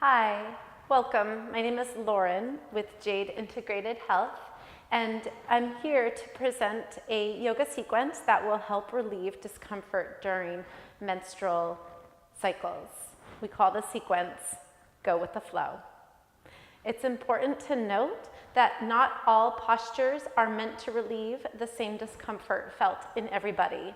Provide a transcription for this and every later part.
Hi, welcome. My name is Lauren with Jade Integrated Health, and I'm here to present a yoga sequence that will help relieve discomfort during menstrual cycles. We call the sequence Go with the Flow. It's important to note that not all postures are meant to relieve the same discomfort felt in everybody.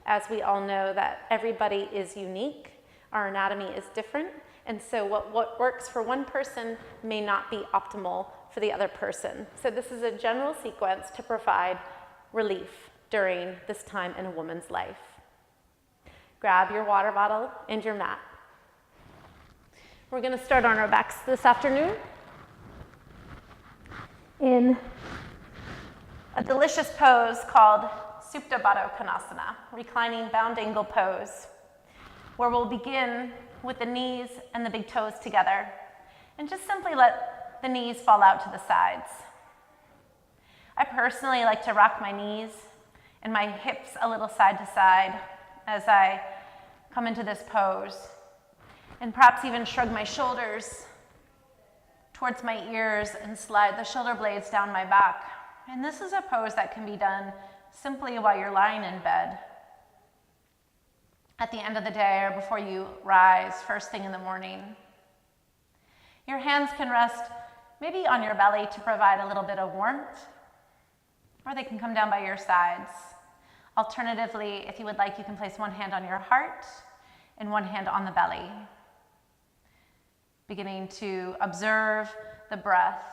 As we all know that everybody is unique, our anatomy is different, and so what works for one person may not be optimal for the other person. So this is a general sequence to provide relief during this time in a woman's life. Grab your water bottle and your mat. We're going to start on our backs this afternoon in a delicious pose called Supta Baddha Konasana, reclining bound angle pose, where we'll begin with the knees and the big toes together, and just simply let the knees fall out to the sides. I personally like to rock my knees and my hips a little side to side as I come into this pose, and perhaps even shrug my shoulders towards my ears and slide the shoulder blades down my back. And this is a pose that can be done simply while you're lying in bed, at the end of the day, or before you rise first thing in the morning. Your hands can rest maybe on your belly to provide a little bit of warmth, or they can come down by your sides. Alternatively, if you would like, you can place one hand on your heart and one hand on the belly, beginning to observe the breath,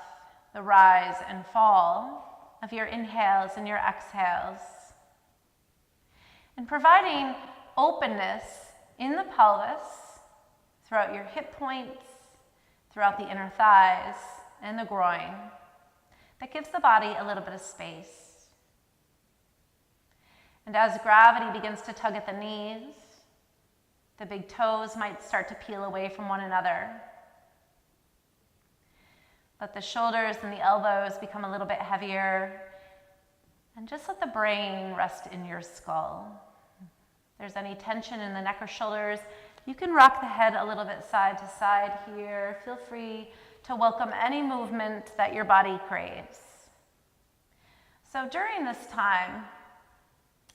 the rise and fall of your inhales and your exhales, and providing openness in the pelvis throughout your hip points, throughout the inner thighs and the groin. That gives the body a little bit of space. And as gravity begins to tug at the knees, the big toes might start to peel away from one another. Let the shoulders and the elbows become a little bit heavier, and just let the brain rest in your skull. If there's any tension in the neck or shoulders, you can rock the head a little bit side to side here. Feel free to welcome any movement that your body craves. So during this time,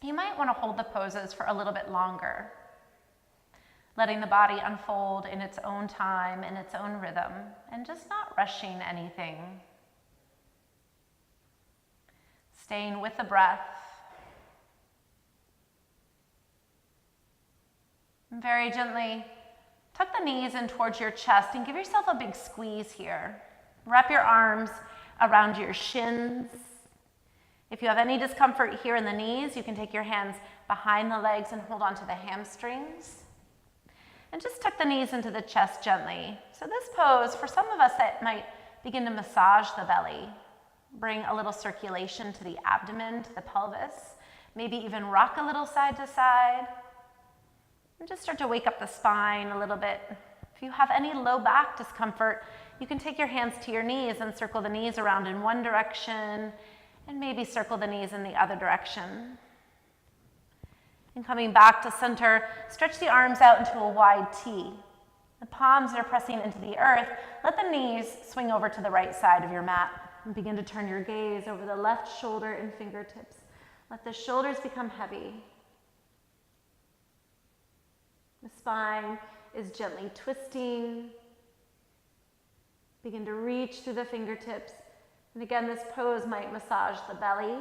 you might want to hold the poses for a little bit longer, letting the body unfold in its own time, in its own rhythm, and just not rushing anything. Staying with the breath. And very gently tuck the knees in towards your chest and give yourself a big squeeze here. Wrap your arms around your shins. If you have any discomfort here in the knees, you can take your hands behind the legs and hold on to the hamstrings. And just tuck the knees into the chest gently. So this pose, for some of us, that might begin to massage the belly, bring a little circulation to the abdomen, to the pelvis, maybe even rock a little side to side. And just start to wake up the spine a little bit. If you have any low back discomfort, you can take your hands to your knees and circle the knees around in one direction, and maybe circle the knees in the other direction. And coming back to center, stretch the arms out into a wide T. The palms are pressing into the earth. Let the knees swing over to the right side of your mat, and begin to turn your gaze over the left shoulder and fingertips. Let the shoulders become heavy. The spine is gently twisting. Begin to reach through the fingertips. And again, this pose might massage the belly,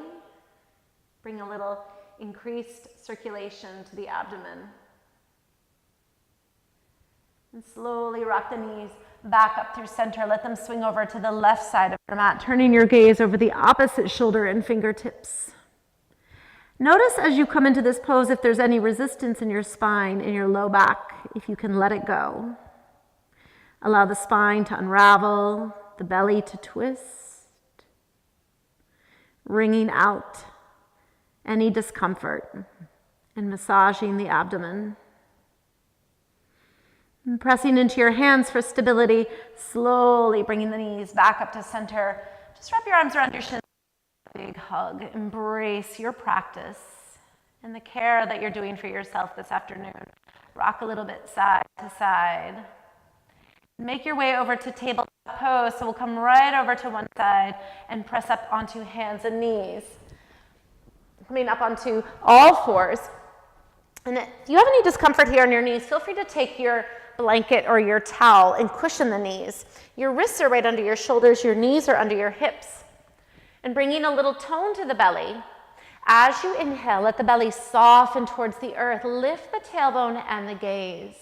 bring a little increased circulation to the abdomen. And slowly rock the knees back up through center. Let them swing over to the left side of your mat, turning your gaze over the opposite shoulder and fingertips. Notice as you come into this pose if there's any resistance in your spine, in your low back, if you can let it go. Allow the spine to unravel, the belly to twist, wringing out any discomfort and massaging the abdomen. And pressing into your hands for stability, slowly bringing the knees back up to center. Just wrap your arms around your shins. Big hug. Embrace your practice and the care that you're doing for yourself this afternoon. Rock a little bit side to side. Make your way over to tabletop pose. So we'll come right over to one side and press up onto hands and knees. Coming up onto all fours. And if you have any discomfort here in your knees, feel free to take your blanket or your towel and cushion the knees. Your wrists are right under your shoulders, your knees are under your hips. And bringing a little tone to the belly. As you inhale, let the belly soften towards the earth. Lift the tailbone and the gaze.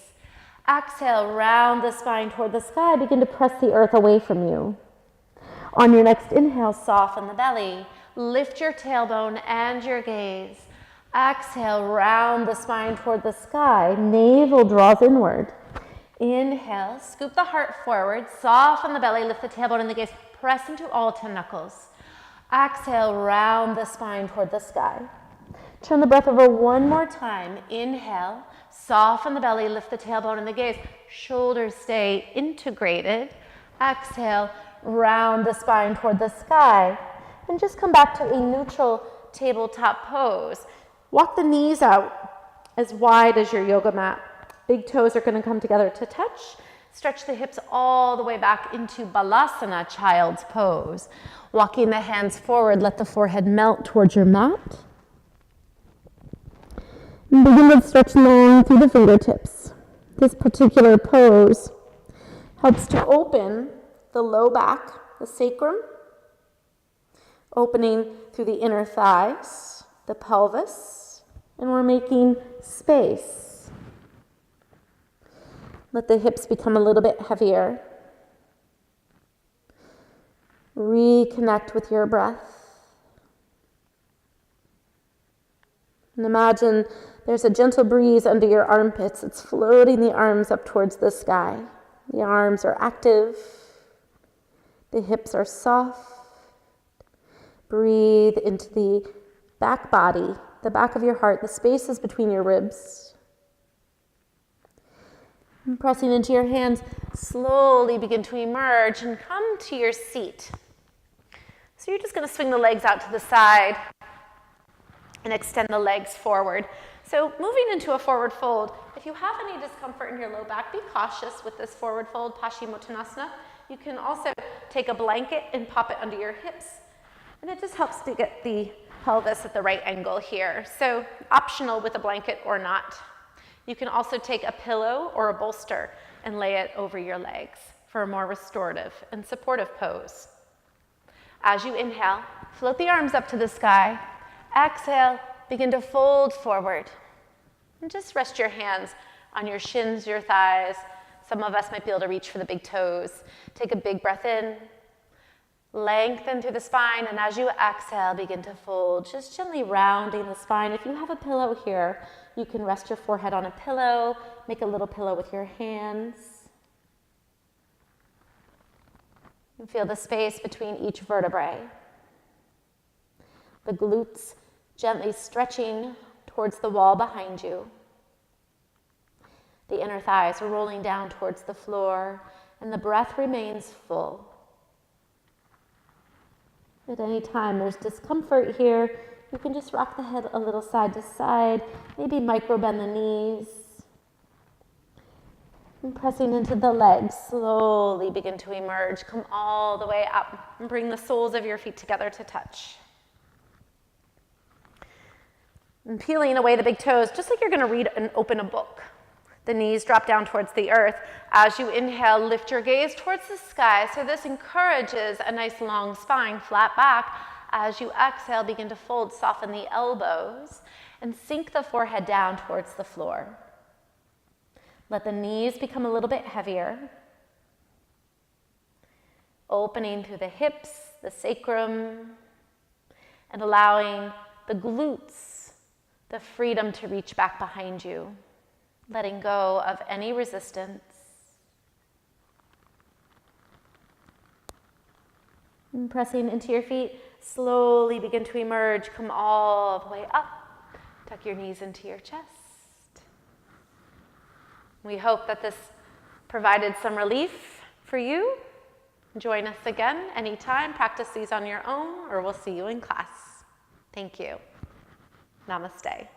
Exhale, round the spine toward the sky. Begin to press the earth away from you. On your next inhale, soften the belly. Lift your tailbone and your gaze. Exhale, round the spine toward the sky. Navel draws inward. Inhale, scoop the heart forward. Soften the belly, lift the tailbone and the gaze. Press into all 10 knuckles. Exhale, round the spine toward the sky. Turn the breath over one more time. Inhale, soften the belly, lift the tailbone and the gaze. Shoulders stay integrated. Exhale, round the spine toward the sky. And just come back to a neutral tabletop pose. Walk the knees out as wide as your yoga mat. Big toes are going to come together to touch. Stretch the hips all the way back into Balasana, child's pose. Walking the hands forward, let the forehead melt towards your mat. And begin to stretch long through the fingertips. This particular pose helps to open the low back, the sacrum, opening through the inner thighs, the pelvis, and we're making space. Let the hips become a little bit heavier. Reconnect with your breath. And imagine there's a gentle breeze under your armpits. It's floating the arms up towards the sky. The arms are active. The hips are soft. Breathe into the back body, the back of your heart, the spaces between your ribs. And pressing into your hands, slowly begin to emerge and come to your seat. So you're just going to swing the legs out to the side and extend the legs forward. So moving into a forward fold, if you have any discomfort in your low back, be cautious with this forward fold, Paschimottanasana. You can also take a blanket and pop it under your hips. And it just helps to get the pelvis at the right angle here. So optional with a blanket or not. You can also take a pillow or a bolster and lay it over your legs for a more restorative and supportive pose. As you inhale, float the arms up to the sky. Exhale, begin to fold forward. And just rest your hands on your shins, your thighs. Some of us might be able to reach for the big toes. Take a big breath in. Lengthen through the spine, and as you exhale, begin to fold, just gently rounding the spine. If you have a pillow here, you can rest your forehead on a pillow, make a little pillow with your hands. And feel the space between each vertebrae. The glutes gently stretching towards the wall behind you. The inner thighs are rolling down towards the floor, and the breath remains full. At any time there's discomfort here, you can just rock the head a little side to side, maybe micro bend the knees. And pressing into the legs, slowly begin to emerge. Come all the way up and bring the soles of your feet together to touch. And peeling away the big toes, just like you're going to read and open a book. The knees drop down towards the earth. As you inhale, lift your gaze towards the sky. So this encourages a nice long spine, flat back. As you exhale, begin to fold, soften the elbows, and sink the forehead down towards the floor. Let the knees become a little bit heavier. Opening through the hips, the sacrum, and allowing the glutes the freedom to reach back behind you. Letting go of any resistance. And pressing into your feet, slowly begin to emerge. Come all the way up. Tuck your knees into your chest. We hope that this provided some relief for you. Join us again anytime. Practice these on your own, or we'll see you in class. Thank you. Namaste.